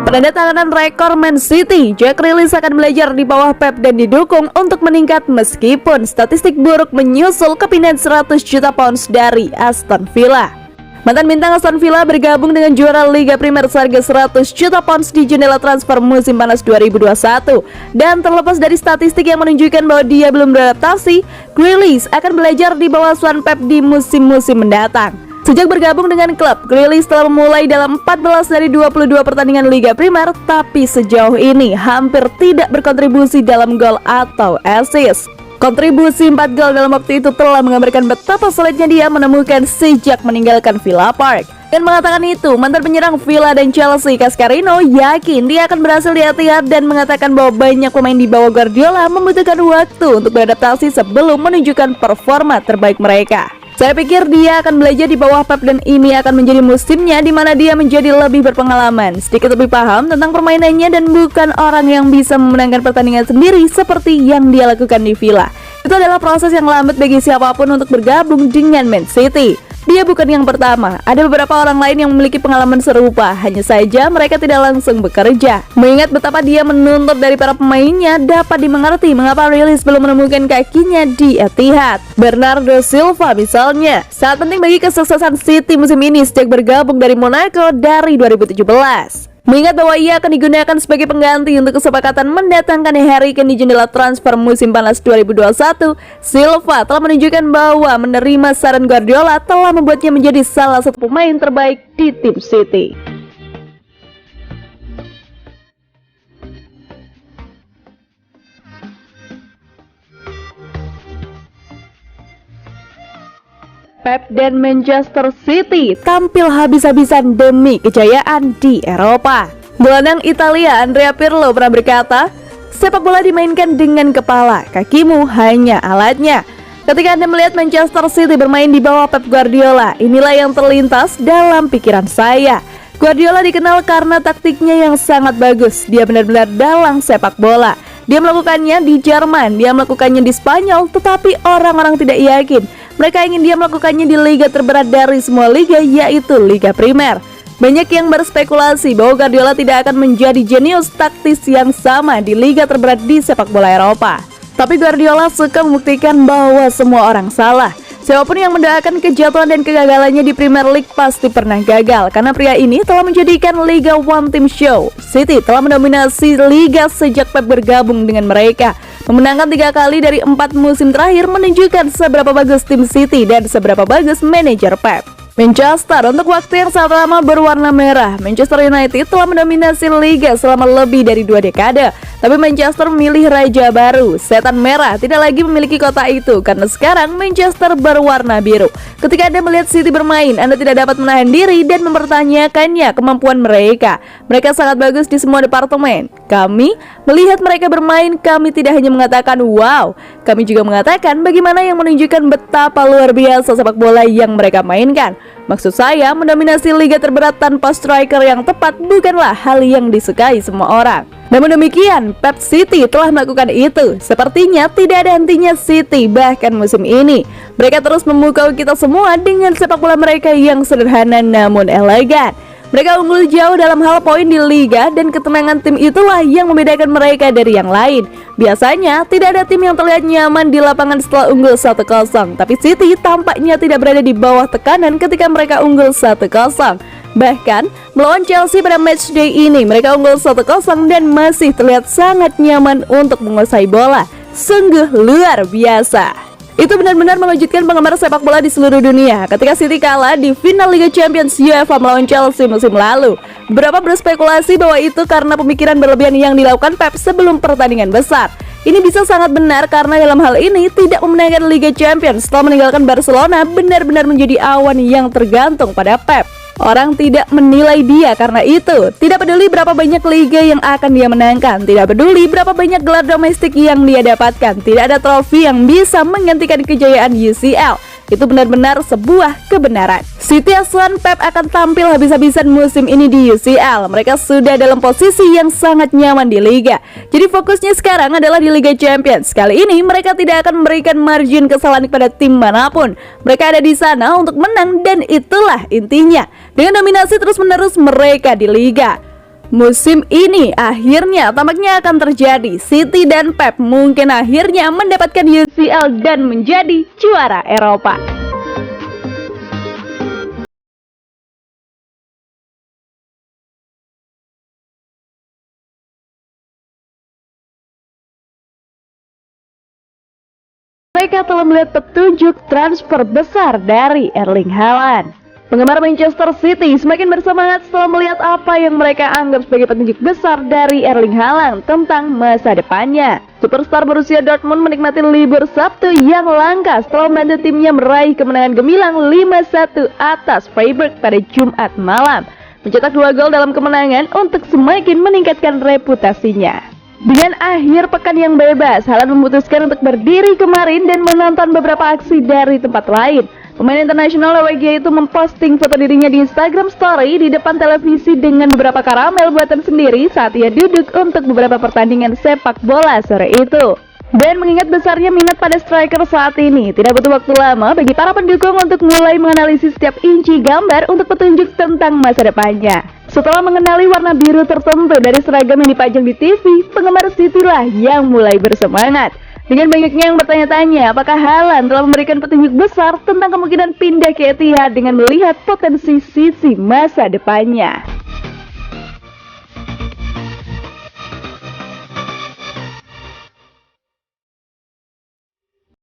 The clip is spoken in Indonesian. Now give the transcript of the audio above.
Penandatanganan rekor Man City, Jack Grealish akan belajar di bawah Pep dan didukung untuk meningkat meskipun statistik buruk menyusul kepindahan 100 juta pounds dari Aston Villa. Mantan bintang Aston Villa bergabung dengan juara Liga Primer seharga 100 juta pounds di jendela transfer musim panas 2021. Dan terlepas dari statistik yang menunjukkan bahwa dia belum beradaptasi, Grealish akan belajar di bawah asuhan Pep di musim-musim mendatang. Sejak bergabung dengan klub, Grealish telah memulai dalam 14 dari 22 pertandingan Liga Primer, tapi sejauh ini hampir tidak berkontribusi dalam gol atau assist. Kontribusi 4 gol dalam waktu itu telah menggambarkan betapa sulitnya dia menemukan sejak meninggalkan Villa Park. Dan mengatakan itu, mantan penyerang Villa dan Chelsea Cascarino yakin dia akan berhasil di Etihad dan mengatakan bahwa banyak pemain di bawah Guardiola membutuhkan waktu untuk beradaptasi sebelum menunjukkan performa terbaik mereka. Saya pikir dia akan belajar di bawah Pep dan ini akan menjadi musimnya di mana dia menjadi lebih berpengalaman, sedikit lebih paham tentang permainannya dan bukan orang yang bisa memenangkan pertandingan sendiri seperti yang dia lakukan di Villa. Itu adalah proses yang lambat bagi siapapun untuk bergabung dengan Man City. Dia bukan yang pertama, ada beberapa orang lain yang memiliki pengalaman serupa, hanya saja mereka tidak langsung bekerja. Mengingat betapa dia menuntut dari para pemainnya, dapat dimengerti mengapa Grealish belum menemukan kakinya di Etihad. Bernardo Silva misalnya, sangat penting bagi kesuksesan City musim ini sejak bergabung dari Monaco dari 2017. Mengingat bahwa ia akan digunakan sebagai pengganti untuk kesepakatan mendatangkan Harry Kane di jendela transfer musim panas 2021, Silva telah menunjukkan bahwa menerima saran Guardiola telah membuatnya menjadi salah satu pemain terbaik di tim City. Pep dan Manchester City tampil habis-habisan demi kejayaan di Eropa. Gelandang Italia Andrea Pirlo pernah berkata, "Sepak bola dimainkan dengan kepala, kakimu hanya alatnya." Ketika Anda melihat Manchester City bermain di bawah Pep Guardiola, inilah yang terlintas dalam pikiran saya. Guardiola dikenal karena taktiknya yang sangat bagus. Dia benar-benar dalang sepak bola. Dia melakukannya di Jerman, dia melakukannya di Spanyol, tetapi orang-orang tidak yakin. Mereka ingin dia melakukannya di liga terberat dari semua liga, yaitu Liga Primer. Banyak yang berspekulasi bahwa Guardiola tidak akan menjadi jenius taktis yang sama di liga terberat di sepak bola Eropa. Tapi Guardiola suka membuktikan bahwa semua orang salah. Siapapun yang mendoakan kejatuhan dan kegagalannya di Premier League pasti pernah gagal, karena pria ini telah menjadikan Liga One Team Show. City telah mendominasi Liga sejak Pep bergabung dengan mereka. Memenangkan 3 kali dari 4 musim terakhir menunjukkan seberapa bagus tim City dan seberapa bagus manajer Pep. Manchester untuk waktu yang sangat lama berwarna merah. Manchester United telah mendominasi Liga selama lebih dari 2 dekade. Tapi Manchester memilih raja baru. Setan merah tidak lagi memiliki kota itu karena sekarang Manchester berwarna biru. Ketika Anda melihat City bermain, Anda tidak dapat menahan diri dan mempertanyakannya kemampuan mereka. Mereka sangat bagus di semua departemen. Kami melihat mereka bermain, kami tidak hanya mengatakan wow, kami juga mengatakan bagaimana yang menunjukkan betapa luar biasa sepak bola yang mereka mainkan. Maksud saya, mendominasi liga terberat tanpa striker yang tepat bukanlah hal yang disukai semua orang. Namun demikian, Pep City telah melakukan itu. Sepertinya tidak ada hentinya City bahkan musim ini. Mereka terus memukau kita semua dengan sepak bola mereka yang sederhana namun elegan. Mereka unggul jauh dalam hal poin di liga dan ketenangan tim itulah yang membedakan mereka dari yang lain. Biasanya tidak ada tim yang terlihat nyaman di lapangan setelah unggul 1-0, tapi City tampaknya tidak berada di bawah tekanan ketika mereka unggul 1-0. Bahkan melawan Chelsea pada matchday ini mereka unggul 1-0 dan masih terlihat sangat nyaman untuk menguasai bola. Sungguh luar biasa. Itu benar-benar mengejutkan penggemar sepak bola di seluruh dunia ketika City kalah di final Liga Champions UEFA melawan Chelsea musim lalu. Beberapa berspekulasi bahwa itu karena pemikiran berlebihan yang dilakukan Pep sebelum pertandingan besar. Ini bisa sangat benar karena dalam hal ini tidak memenangkan Liga Champions setelah meninggalkan Barcelona benar-benar menjadi awan yang tergantung pada Pep. Orang tidak menilai dia karena itu. Tidak peduli berapa banyak liga yang akan dia menangkan, tidak peduli berapa banyak gelar domestik yang dia dapatkan, tidak ada trofi yang bisa menggantikan kejayaan UCL. Itu benar-benar sebuah kebenaran. City asuhan Pep akan tampil habis-habisan musim ini di UCL. Mereka sudah dalam posisi yang sangat nyaman di Liga. Jadi fokusnya sekarang adalah di Liga Champions. Kali ini mereka tidak akan memberikan margin kesalahan kepada tim manapun. Mereka ada di sana untuk menang dan itulah intinya. Dengan dominasi terus-menerus mereka di Liga. Musim ini akhirnya tampaknya akan terjadi. City dan Pep mungkin akhirnya mendapatkan UCL dan menjadi juara Eropa. Mereka telah melihat petunjuk transfer besar dari Erling Haaland. Penggemar Manchester City semakin bersemangat setelah melihat apa yang mereka anggap sebagai petunjuk besar dari Erling Haaland tentang masa depannya. Superstar Borussia Dortmund menikmati libur Sabtu yang langka setelah membantu timnya meraih kemenangan gemilang 5-1 atas Freiburg pada Jumat malam, mencetak 2 gol dalam kemenangan untuk semakin meningkatkan reputasinya. Dengan akhir pekan yang bebas, Haaland memutuskan untuk berdiri kemarin dan menonton beberapa aksi dari tempat lain. Pemain internasional Norwegia itu memposting foto dirinya di Instagram Story di depan televisi dengan beberapa karamel buatan sendiri saat ia duduk untuk beberapa pertandingan sepak bola sore itu. Dan mengingat besarnya minat pada striker saat ini, tidak butuh waktu lama bagi para pendukung untuk mulai menganalisis setiap inci gambar untuk petunjuk tentang masa depannya. Setelah mengenali warna biru tertentu dari seragam yang dipajang di TV, penggemar City lah yang mulai bersemangat. Dengan banyaknya yang bertanya-tanya apakah Haaland telah memberikan petunjuk besar tentang kemungkinan pindah ke Etihad dengan melihat potensi sisi masa depannya.